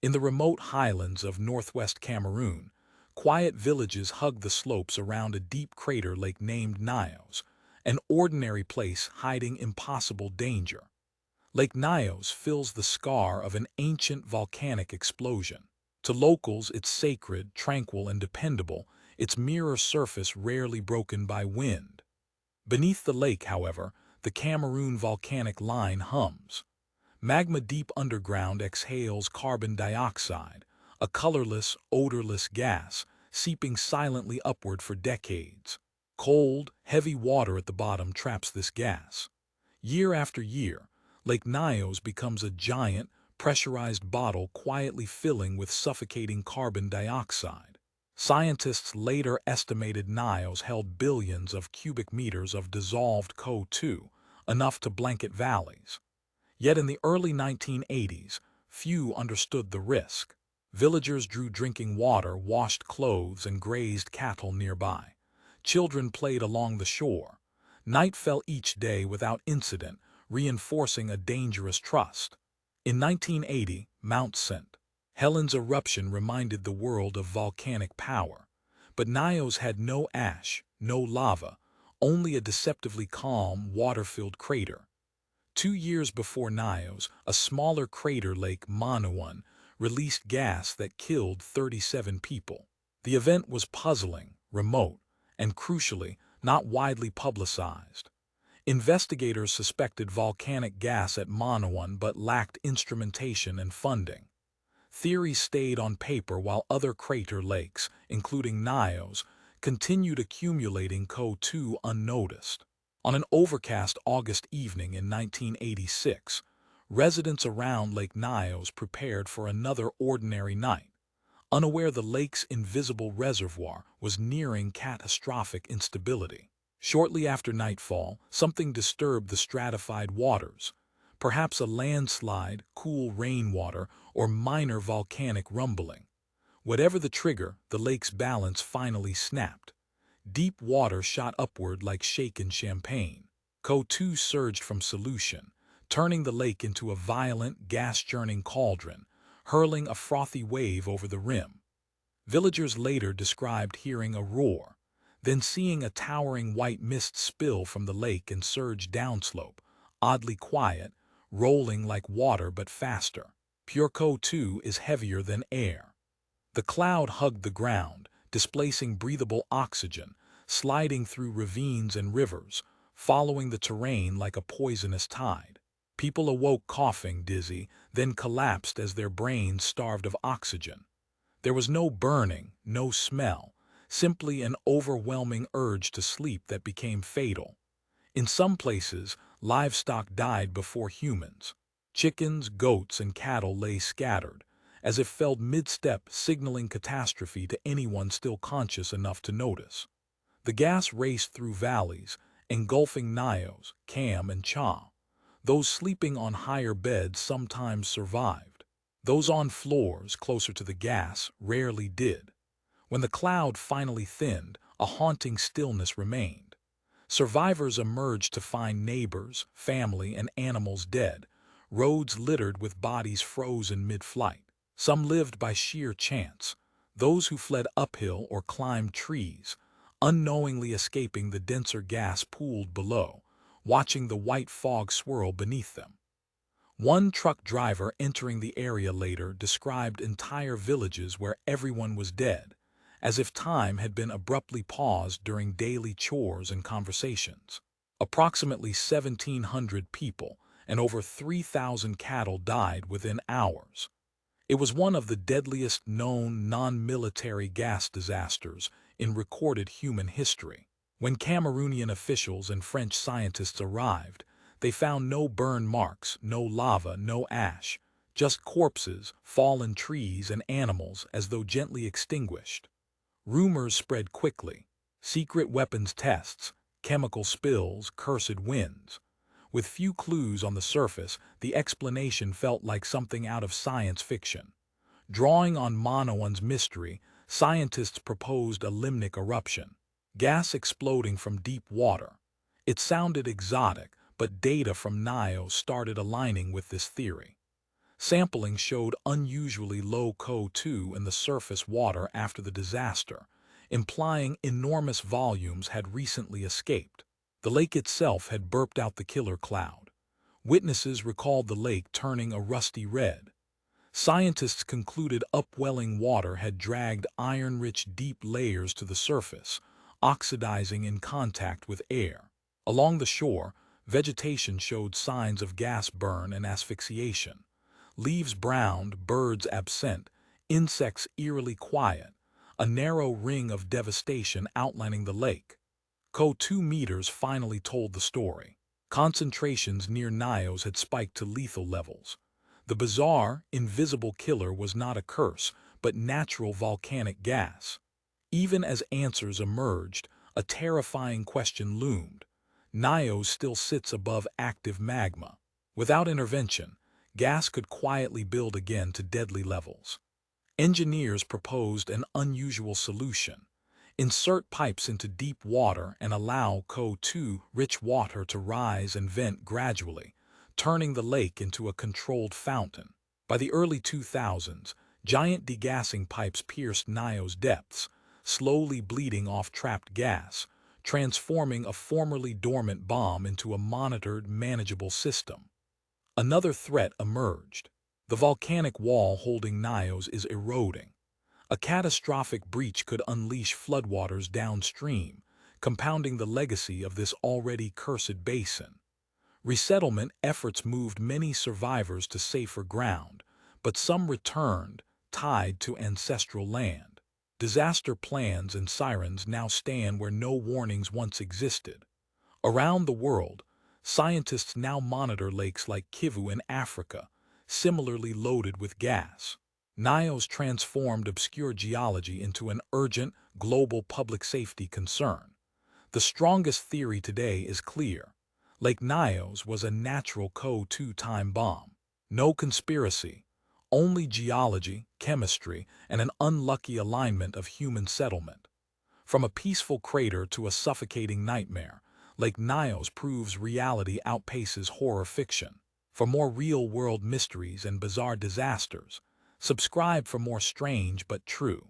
In the remote highlands of northwest Cameroon, quiet villages hug the slopes around a deep crater lake named Nyos, an ordinary place hiding impossible danger. Lake Nyos fills the scar of an ancient volcanic explosion. To locals, it's sacred, tranquil, and dependable, its mirror surface rarely broken by wind. Beneath the lake, however, the Cameroon volcanic line hums. Magma deep underground exhales carbon dioxide, a colorless, odorless gas, seeping silently upward for decades. Cold, heavy water at the bottom traps this gas. Year after year, Lake Nyos becomes a giant, pressurized bottle quietly filling with suffocating carbon dioxide. Scientists later estimated Nyos held billions of cubic meters of dissolved CO2, enough to blanket valleys. Yet in the early 1980s, few understood the risk. Villagers drew drinking water, washed clothes, and grazed cattle nearby. Children played along the shore. Night fell each day without incident, reinforcing a dangerous trust. In 1980, Mount St. Helens eruption reminded the world of volcanic power. But Nyos had no ash, no lava, only a deceptively calm, water-filled crater. 2 years before Nyos, a smaller crater, Lake Monoun, released gas that killed 37 people. The event was puzzling, remote, and crucially, not widely publicized. Investigators suspected volcanic gas at Monoun but lacked instrumentation and funding. Theories stayed on paper while other crater lakes, including Nyos, continued accumulating CO2 unnoticed. On an overcast August evening in 1986, residents around Lake Nyos prepared for another ordinary night, unaware the lake's invisible reservoir was nearing catastrophic instability. Shortly after nightfall, something disturbed the stratified waters, perhaps a landslide, cool rainwater, or minor volcanic rumbling. Whatever the trigger, the lake's balance finally snapped. Deep water shot upward like shaken champagne. CO2 surged from solution, turning the lake into a violent, gas-churning cauldron, hurling a frothy wave over the rim. Villagers later described hearing a roar, then seeing a towering white mist spill from the lake and surge downslope, oddly quiet, rolling like water but faster. Pure CO2 is heavier than air. The cloud hugged the ground, displacing breathable oxygen, sliding through ravines and rivers, following the terrain like a poisonous tide. People awoke coughing, dizzy, then collapsed as their brains starved of oxygen. There was no burning, no smell, simply an overwhelming urge to sleep that became fatal. In some places, livestock died before humans. Chickens, goats, and cattle lay scattered, as if felled mid-step, signaling catastrophe to anyone still conscious enough to notice. The gas raced through valleys, engulfing Nyos, Cam, and Cha. Those sleeping on higher beds sometimes survived. Those on floors closer to the gas rarely did. When the cloud finally thinned, a haunting stillness remained. Survivors emerged to find neighbors, family, and animals dead, roads littered with bodies frozen mid-flight. Some lived by sheer chance, those who fled uphill or climbed trees, unknowingly escaping the denser gas pooled below, watching the white fog swirl beneath them. One truck driver entering the area later described entire villages where everyone was dead, as if time had been abruptly paused during daily chores and conversations. Approximately 1,700 people and over 3,000 cattle died within hours. It was one of the deadliest known non-military gas disasters in recorded human history. When Cameroonian officials and French scientists arrived, they found no burn marks, no lava, no ash, just corpses, fallen trees, and animals as though gently extinguished. Rumors spread quickly: secret weapons tests, chemical spills, cursed winds. With few clues on the surface, the explanation felt like something out of science fiction. Drawing on Monoun's mystery, scientists proposed a limnic eruption, gas exploding from deep water. It sounded exotic, but data from Nyos started aligning with this theory. Sampling showed unusually low CO2 in the surface water after the disaster, implying enormous volumes had recently escaped. The lake itself had burped out the killer cloud. Witnesses recalled the lake turning a rusty red. Scientists concluded upwelling water had dragged iron-rich deep layers to the surface, oxidizing in contact with air. Along the shore, vegetation showed signs of gas burn and asphyxiation. Leaves browned, birds absent, insects eerily quiet, a narrow ring of devastation outlining the lake. CO2 meters finally told the story. Concentrations near Nyos had spiked to lethal levels. The bizarre, invisible killer was not a curse, but natural volcanic gas. Even as answers emerged, a terrifying question loomed. Nyos still sits above active magma. Without intervention, gas could quietly build again to deadly levels. Engineers proposed an unusual solution. Insert pipes into deep water and allow CO2-rich water to rise and vent gradually, turning the lake into a controlled fountain. By the early 2000s, giant degassing pipes pierced Nyos depths, slowly bleeding off trapped gas, transforming a formerly dormant bomb into a monitored, manageable system. Another threat emerged. The volcanic wall holding Nyos is eroding. A catastrophic breach could unleash floodwaters downstream, compounding the legacy of this already cursed basin. Resettlement efforts moved many survivors to safer ground, but some returned, tied to ancestral land. Disaster plans and sirens now stand where no warnings once existed. Around the world, scientists now monitor lakes like Kivu in Africa, similarly loaded with gas. Nyos transformed obscure geology into an urgent, global public safety concern. The strongest theory today is clear. Lake Nyos was a natural CO2 time bomb. No conspiracy, only geology, chemistry, and an unlucky alignment of human settlement. From a peaceful crater to a suffocating nightmare, Lake Nyos proves reality outpaces horror fiction. For more real-world mysteries and bizarre disasters, subscribe for more strange but true.